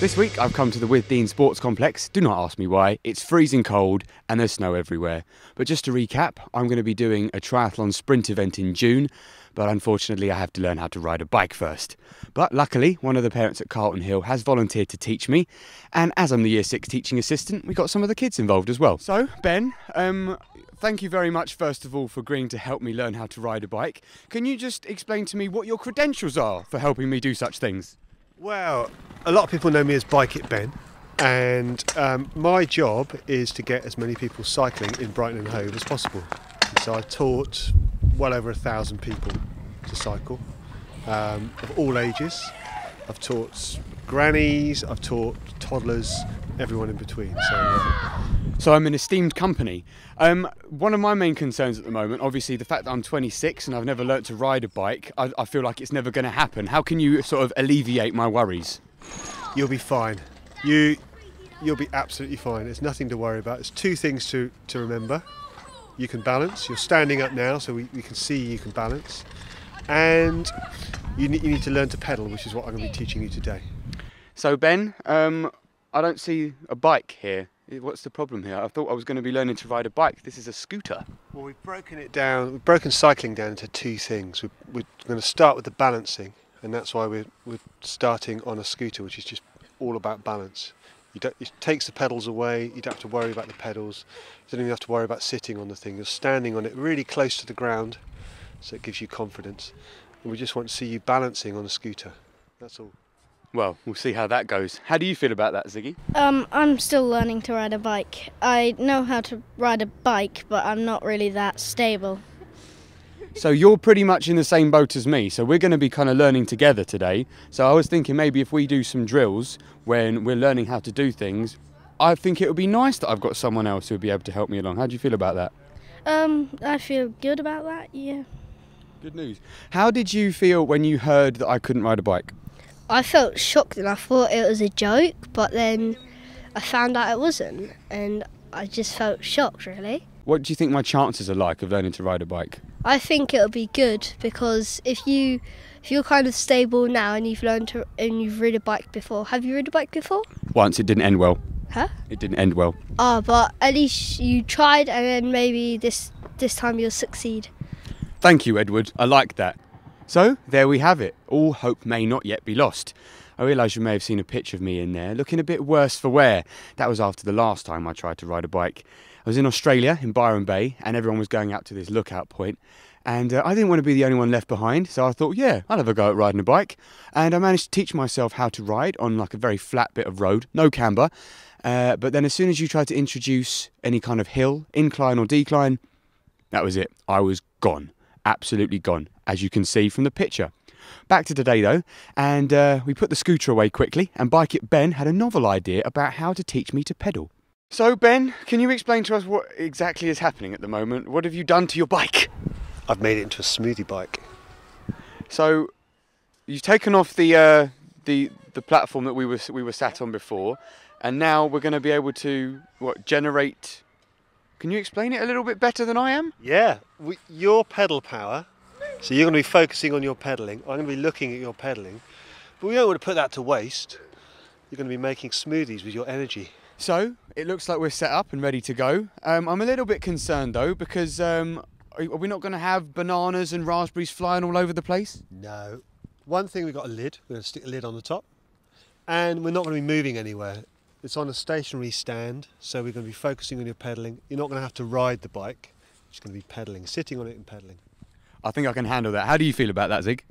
This week I've come to the With Dean Sports Complex. Do not ask me why. It's freezing cold and there's snow everywhere. But just to recap, I'm going to be doing a triathlon sprint event in June, but unfortunately I have to learn how to ride a bike first. But luckily, one of the parents at Carlton Hill has volunteered to teach me, and as I'm the Year 6 teaching assistant, we got some of the kids involved as well. So, Ben, thank you very much first of all for agreeing to help me learn how to ride a bike. Can you just explain to me what your credentials are for helping me do such things? Well, a lot of people know me as Bike It Ben, and my job is to get as many people cycling in Brighton and Hove as possible. And so I've taught well over 1,000 people to cycle, of all ages. I've taught grannies, I've taught toddlers, everyone in between. So I'm in esteemed company. One of my main concerns at the moment, obviously the fact that I'm 26 and I've never learnt to ride a bike, I feel like it's never going to happen. How can you sort of alleviate my worries? You'll be fine. You'll be absolutely fine. There's nothing to worry about. There's two things to remember. You can balance. You're standing up now, so we can see you can balance. And you need to learn to pedal, which is what I'm going to be teaching you today. So Ben, I don't see a bike here. What's the problem here? I thought I was going to be learning to ride a bike. This is a scooter. Well, we've broken it down. We've broken cycling down into two things. We're going to start with the balancing, and that's why we're starting on a scooter, which is just all about balance. It takes the pedals away. You don't have to worry about the pedals. You don't even have to worry about sitting on the thing. You're standing on it really close to the ground, so it gives you confidence. And we just want to see you balancing on a scooter. That's all. Well, we'll see how that goes. How do you feel about that, Ziggy? I'm still learning to ride a bike. I know how to ride a bike, but I'm not really that stable. So you're pretty much in the same boat as me, so we're going to be kind of learning together today. So I was thinking maybe if we do some drills when we're learning how to do things, I think it would be nice that I've got someone else who would be able to help me along. How do you feel about that? I feel good about that, yeah. Good news. How did you feel when you heard that I couldn't ride a bike? I felt shocked and I thought it was a joke, but then I found out it wasn't, and I just felt shocked, really. What do you think my chances are like of learning to ride a bike? I think it'll be good, because if you're kind of stable now and you've ridden a bike before. Have you ridden a bike before? Once. It didn't end well. Huh? It didn't end well. Oh, but at least you tried, and then maybe this time you'll succeed. Thank you, Edward. I like that. So, there we have it. All hope may not yet be lost. I realise you may have seen a picture of me in there, looking a bit worse for wear. That was after the last time I tried to ride a bike. I was in Australia, in Byron Bay, and everyone was going out to this lookout point. And I didn't want to be the only one left behind, so I thought, yeah, I'll have a go at riding a bike. And I managed to teach myself how to ride on like a very flat bit of road, no camber. But then as soon as you try to introduce any kind of hill, incline or decline, that was it. I was gone. Absolutely gone, as you can see from the picture. Back to today though, and we put the scooter away quickly, and Bike It Ben had a novel idea about how to teach me to pedal. So Ben, can you explain to us what exactly is happening at the moment? What have you done to your bike? I've made it into a smoothie bike. So you've taken off the platform that we were sat on before, and now we're going to be able to generate. Can you explain it a little bit better than I am? Yeah, your pedal power, so you're going to be focusing on your pedalling, I'm going to be looking at your pedalling, but we don't want to put that to waste. You're going to be making smoothies with your energy. So, it looks like we're set up and ready to go. I'm a little bit concerned though, because are we not going to have bananas and raspberries flying all over the place? No. One thing, we've got a lid, we're going to stick a lid on the top, and we're not going to be moving anywhere. It's on a stationary stand, so we're going to be focusing on your pedalling. You're not going to have to ride the bike, you're just going to be pedalling, sitting on it and pedalling. I think I can handle that. How do you feel about that, Zig?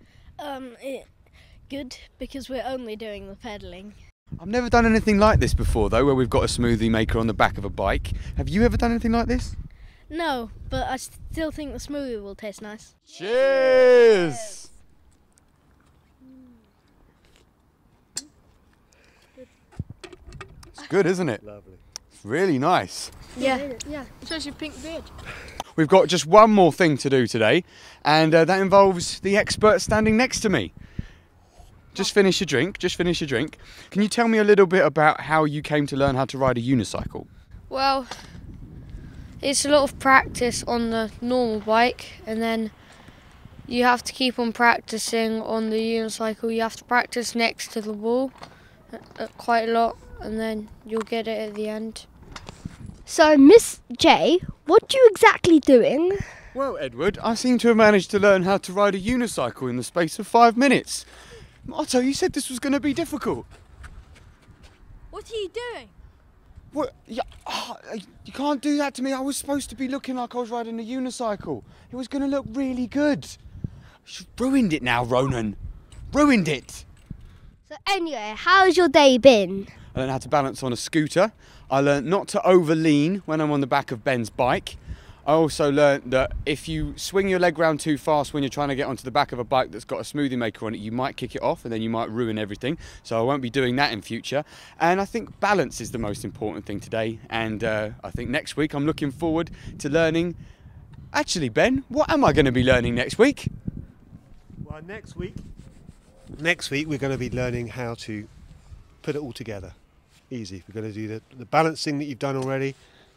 Good, because we're only doing the pedalling. I've never done anything like this before though, where we've got a smoothie maker on the back of a bike. Have you ever done anything like this? No, but I still think the smoothie will taste nice. Cheers! It's good, isn't it? Lovely. It's really nice. Yeah. Shows your pink beard. We've got just one more thing to do today, and that involves the expert standing next to me. Just finish your drink, Can you tell me a little bit about how you came to learn how to ride a unicycle? Well, it's a lot of practice on the normal bike, and then you have to keep on practicing on the unicycle. You have to practice next to the wall, quite a lot, and then you'll get it at the end. So, Miss J, what are you exactly doing? Well, Edward, I seem to have managed to learn how to ride a unicycle in the space of 5 minutes. Otto, you said this was going to be difficult. What are you doing? What? Yeah, you can't do that to me. I was supposed to be looking like I was riding a unicycle. It was going to look really good. You've ruined it now, Ronan. Ruined it. So anyway, how's your day been? I learned how to balance on a scooter. I learned not to overlean when I'm on the back of Ben's bike. I also learned that if you swing your leg round too fast when you're trying to get onto the back of a bike that's got a smoothie maker on it, you might kick it off and then you might ruin everything. So I won't be doing that in future. And I think balance is the most important thing today. And I think next week I'm looking forward to learning. Actually, Ben, what am I going to be learning next week? Well, next week we're going to be learning how to put it all together. Easy. We're going to do the balancing that you've done already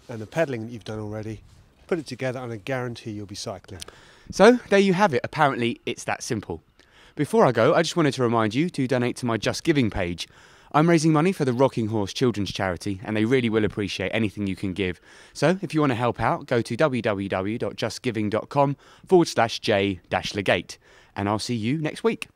and the pedalling that you've done already. Put it together and I guarantee you'll be cycling. So there you have it. Apparently it's that simple. Before I go, I just wanted to remind you to donate to my Just Giving page. I'm raising money for the Rocking Horse Children's Charity and they really will appreciate anything you can give. So if you want to help out, go to www.justgiving.com/J-Legate and I'll see you next week.